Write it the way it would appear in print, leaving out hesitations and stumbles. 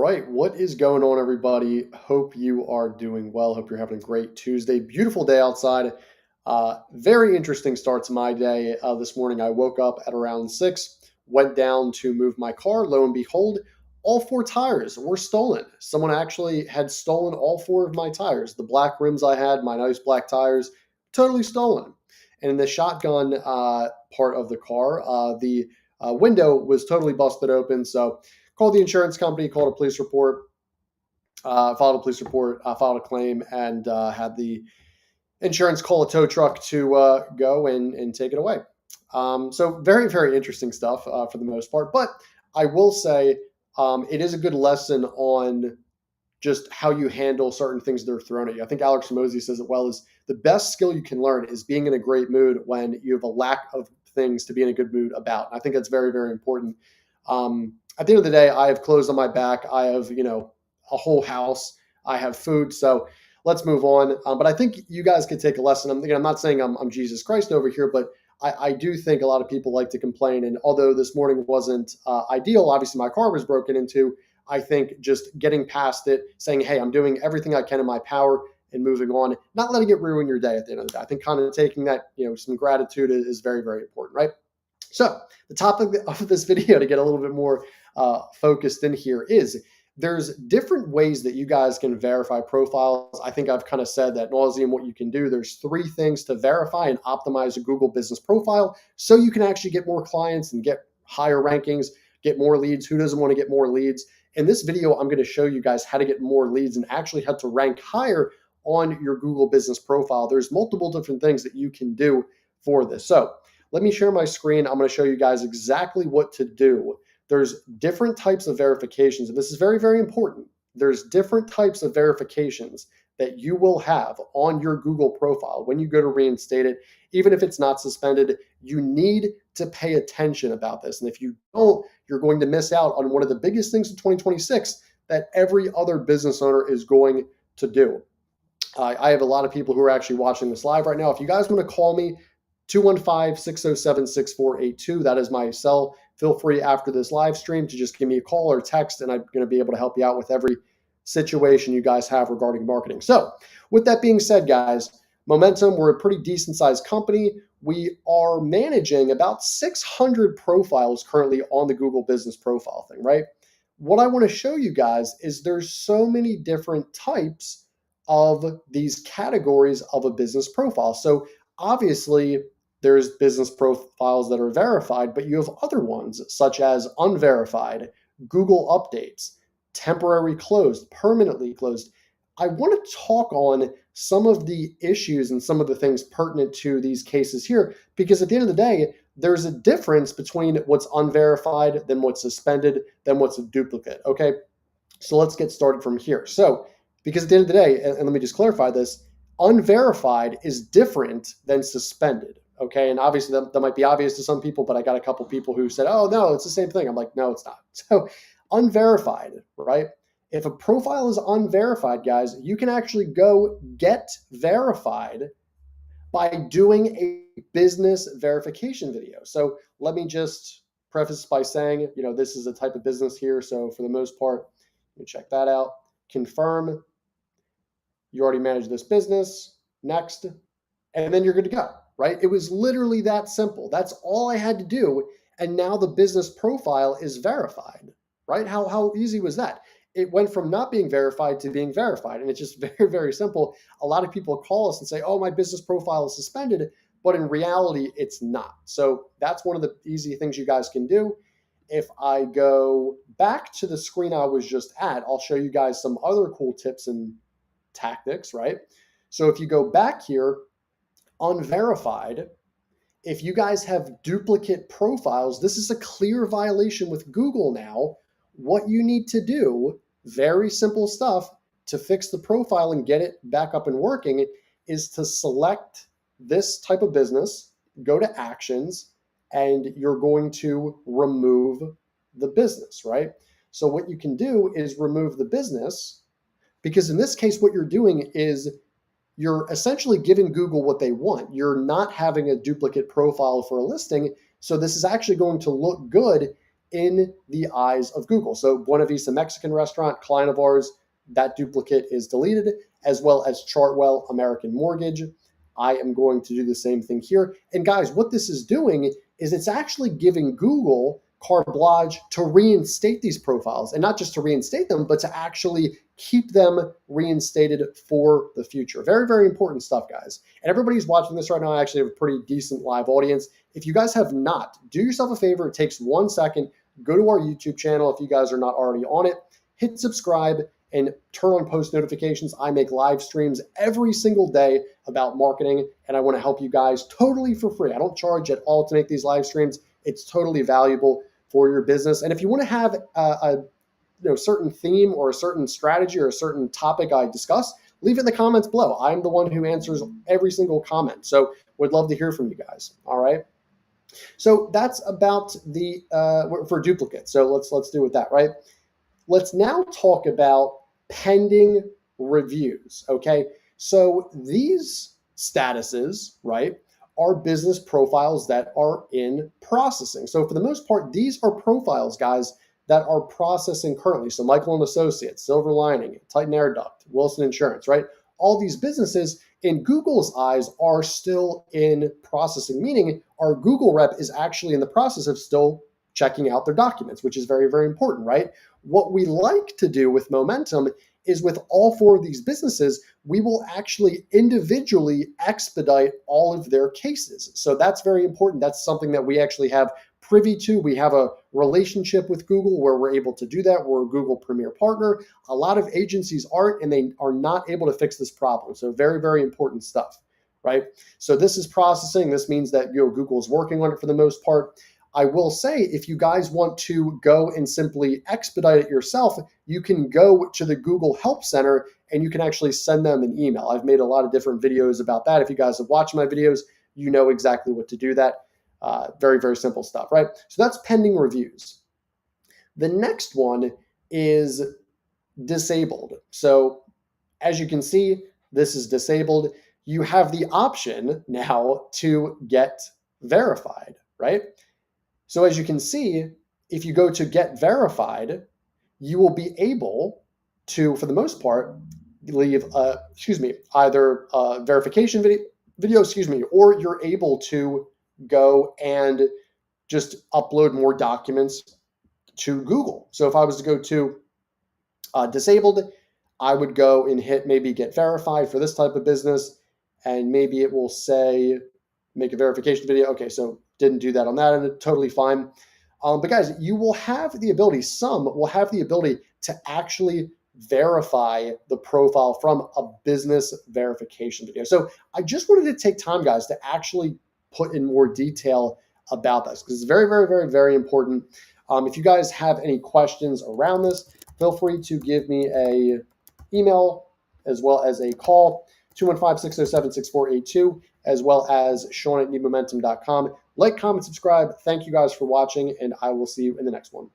right, what is going on, everybody? Hope you are doing well. Hope you're having a great Tuesday. Beautiful day outside. Very interesting start to my day. This morning, I woke up at around 6, went down to move my car. Lo and behold, all four tires were stolen. Someone actually had stolen all four of my tires. The black rims I had, my nice black tires, totally stolen. And in the shotgun part of the car, the window was totally busted open. So called the insurance company, called a police report, filed a police report, filed a claim, and had the insurance call a tow truck to go and take it away. So very, very interesting stuff for the most part. But I will say it is a good lesson on just how you handle certain things that are thrown at you. I think Alex Mosey says it well, is the best skill you can learn is being in a great mood when you have a lack of things to be in a good mood about. And I think that's very, very important. At the end of the day, I have clothes on my back. I have, a whole house. I have food. So let's move on. But I think you guys could take a lesson. I'm not saying I'm Jesus Christ over here, but I do think a lot of people like to complain. And although this morning wasn't ideal, obviously my car was broken into. I think just getting past it, saying, hey, I'm doing everything I can in my power and moving on, not letting it ruin your day at the end of the day. I think kind of taking that, some gratitude is very, very important, right? So the topic of this video, to get a little bit more focused in here, is there's different ways that you guys can verify profiles. I think I've kind of said that nauseum what you can do. There's 3 things to verify and optimize a Google business profile so you can actually get more clients and get higher rankings, get more leads. Who doesn't want to get more leads? In this video, I'm going to show you guys how to get more leads and actually how to rank higher on your Google business profile. There's multiple different things that you can do for this. So let me share my screen. I'm going to show you guys exactly what to do. There's different types of verifications, and this is very, very important. There's different types of verifications that you will have on your Google profile when you go to reinstate it. Even if it's not suspended, you need to pay attention about this. And if you don't, you're going to miss out on one of the biggest things in 2026 that every other business owner is going to do. I have a lot of people who are actually watching this live right now. If you guys want to call me, 215-607-6482. That is my cell. Feel free after this live stream to just give me a call or text, and I'm going to be able to help you out with every situation you guys have regarding marketing. So with that being said, guys, Momentum, we're a pretty decent sized company. We are managing about 600 profiles currently on the Google business profile thing, right? What I want to show you guys is there's so many different types of these categories of a business profile. So obviously, there's business profiles that are verified, but you have other ones such as unverified, Google updates, temporary closed, permanently closed. I want to talk on some of the issues and some of the things pertinent to these cases here, because at the end of the day, there's a difference between what's unverified, then what's suspended, then what's a duplicate. Okay, so let's get started from here. So, because at the end of the day, and let me just clarify this, unverified is different than suspended. Okay. And obviously that might be obvious to some people, but I got a couple people who said, oh, no, it's the same thing. I'm like, no, it's not. So unverified, right? If a profile is unverified, guys, you can actually go get verified by doing a business verification video. So let me just preface by saying, this is a type of business here. So for the most part, you check that out. Confirm. You already manage this business. Next. And then you're good to go, right? It was literally that simple. That's all I had to do. And now the business profile is verified, right? How easy was that? It went from not being verified to being verified. And it's just very, very simple. A lot of people call us and say, oh, my business profile is suspended. But in reality, it's not. So that's one of the easy things you guys can do. If I go back to the screen I was just at, I'll show you guys some other cool tips and tactics, right? So if you go back here, unverified, if you guys have duplicate profiles, this is a clear violation with Google now. What you need to do, very simple stuff to fix the profile and get it back up and working, is to select this type of business, go to actions, and you're going to remove the business, right? So what you can do is remove the business, because in this case, what you're doing is you're essentially giving Google what they want. You're not having a duplicate profile for a listing. So this is actually going to look good in the eyes of Google. So Buena Vista Mexican restaurant, client of ours, that duplicate is deleted, as well as Chartwell American Mortgage. I am going to do the same thing here. And guys, what this is doing is it's actually giving Google carte blanche to reinstate these profiles, and not just to reinstate them, but to actually keep them reinstated for the future. Very, very important stuff, guys. And everybody's watching this right now. I actually have a pretty decent live audience. If you guys have not, do yourself a favor. It takes 1 second. Go to our YouTube channel if you guys are not already on it. Hit subscribe and turn on post notifications. I make live streams every single day about marketing, and I want to help you guys totally for free. I don't charge at all to make these live streams. It's totally valuable for your business. And if you want to have a certain theme or a certain strategy or a certain topic I discuss, leave it in the comments below. I'm the one who answers every single comment. So would love to hear from you guys. All right. So that's about the for duplicate. So let's do with that, right? Let's now talk about pending reviews. Okay. So these statuses, right, are business profiles that are in processing. So for the most part, these are profiles, guys, that are processing currently. So Michael and Associates, Silver Lining, Titan Air Duct, Wilson Insurance, right? All these businesses in Google's eyes are still in processing, meaning our Google rep is actually in the process of still checking out their documents, which is very, very important, right? What we like to do with Momentum is with all 4 of these businesses, we will actually individually expedite all of their cases. So that's very important. That's something that we actually have privy to. We have a relationship with Google where we're able to do that. We're a Google Premier partner. A lot of agencies aren't, and they are not able to fix this problem. So very, very important stuff, right? So this is processing. This means that Google is working on it for the most part. I will say, if you guys want to go and simply expedite it yourself, you can go to the Google Help Center and you can actually send them an email. I've made a lot of different videos about that. If you guys have watched my videos, you know exactly what to do that. Very, very simple stuff, right? So that's pending reviews. The next one is disabled. So as you can see, this is disabled. You have the option now to get verified, right? So as you can see, if you go to get verified, you will be able to, for the most part, leave, either a verification video, or you're able to go and just upload more documents to Google. So if I was to go to disabled, I would go and hit maybe get verified for this type of business, and maybe it will say make a verification video. Okay, so didn't do that on that end, totally fine. But guys, you will have the ability, some will have the ability to actually verify the profile from a business verification video. So I just wanted to take time, guys, to actually put in more detail about this because it's very, very, very, very important. If you guys have any questions around this, feel free to give me a email as well as a call, 215-607-6482, as well as Sean@needmomentum.com. Like, comment, subscribe. Thank you guys for watching, and I will see you in the next one.